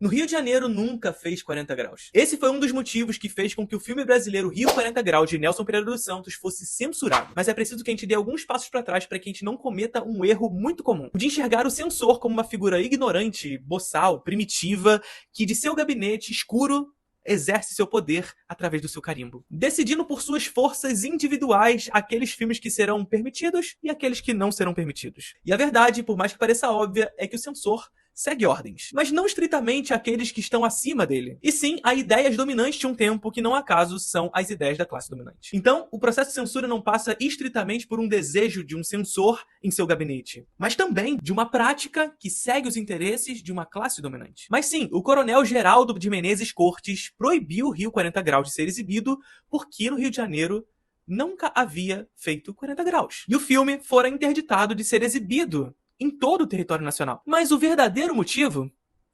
No Rio de Janeiro nunca fez 40 graus. Esse foi um dos motivos que fez com que o filme brasileiro Rio 40 Graus, de Nelson Pereira dos Santos, fosse censurado. Mas é preciso que a gente dê alguns passos para trás para que a gente não cometa um erro muito comum. O de enxergar o censor como uma figura ignorante, boçal, primitiva, que de seu gabinete escuro exerce seu poder através do seu carimbo, decidindo por suas forças individuais aqueles filmes que serão permitidos e aqueles que não serão permitidos. E a verdade, por mais que pareça óbvia, é que o censor segue ordens, mas não estritamente aqueles que estão acima dele, e sim a ideias dominantes de um tempo que não acaso são as ideias da classe dominante. Então, o processo de censura não passa estritamente por um desejo de um censor em seu gabinete, mas também de uma prática que segue os interesses de uma classe dominante. Mas sim, o coronel Geraldo de Menezes Cortes proibiu o Rio 40 Graus de ser exibido porque no Rio de Janeiro nunca havia feito 40 graus. E o filme fora interditado de ser exibido em todo o território nacional. Mas o verdadeiro motivo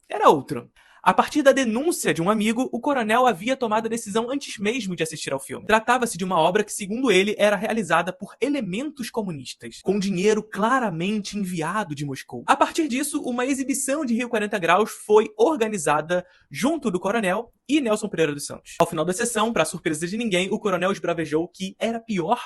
era outro. A partir da denúncia de um amigo, o coronel havia tomado a decisão antes mesmo de assistir ao filme. Tratava-se de uma obra que, segundo ele, era realizada por elementos comunistas, com dinheiro claramente enviado de Moscou. A partir disso, uma exibição de Rio 40 Graus foi organizada junto do coronel e Nelson Pereira dos Santos. Ao final da sessão, para surpresa de ninguém, o coronel esbravejou que era pior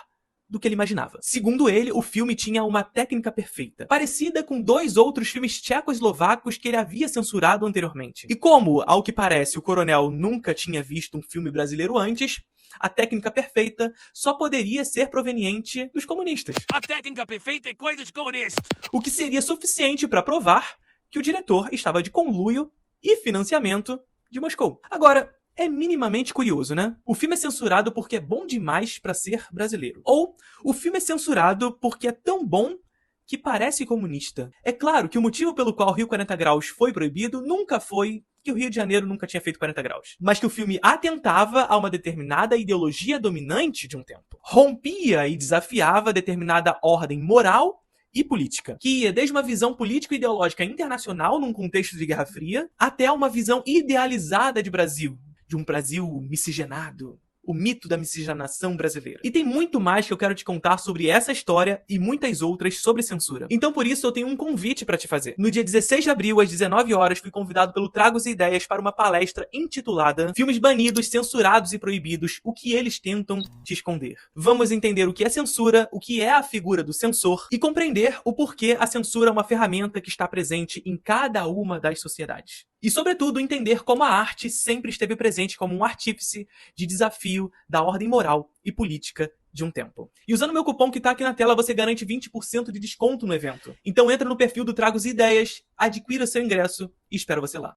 do que ele imaginava. Segundo ele, o filme tinha uma técnica perfeita, parecida com 2 outros filmes tchecoslovacos que ele havia censurado anteriormente. E como, ao que parece, o coronel nunca tinha visto um filme brasileiro antes, a técnica perfeita só poderia ser proveniente dos comunistas. A técnica perfeita é coisa de comunista. O que seria suficiente para provar que o diretor estava de conluio e financiamento de Moscou. Agora, é minimamente curioso, né? O filme é censurado porque é bom demais pra ser brasileiro. Ou o filme é censurado porque é tão bom que parece comunista. É claro que o motivo pelo qual Rio 40 Graus foi proibido nunca foi que o Rio de Janeiro nunca tinha feito 40 graus, mas que o filme atentava a uma determinada ideologia dominante de um tempo. Rompia e desafiava determinada ordem moral e política, que ia desde uma visão político-ideológica internacional num contexto de Guerra Fria, até uma visão idealizada de Brasil, de um Brasil miscigenado, o mito da miscigenação brasileira. E tem muito mais que eu quero te contar sobre essa história e muitas outras sobre censura. Então por isso eu tenho um convite para te fazer. No dia 16 de abril, às 19 horas, fui convidado pelo Tragos e Ideias para uma palestra intitulada Filmes Banidos, Censurados e Proibidos, o que eles tentam te esconder. Vamos entender o que é censura, o que é a figura do censor e compreender o porquê a censura é uma ferramenta que está presente em cada uma das sociedades. E, sobretudo, entender como a arte sempre esteve presente como um artífice de desafio da ordem moral e política de um tempo. E usando meu cupom que está aqui na tela, você garante 20% de desconto no evento. Então entra no perfil do Tragos e Ideias, adquira seu ingresso e espero você lá.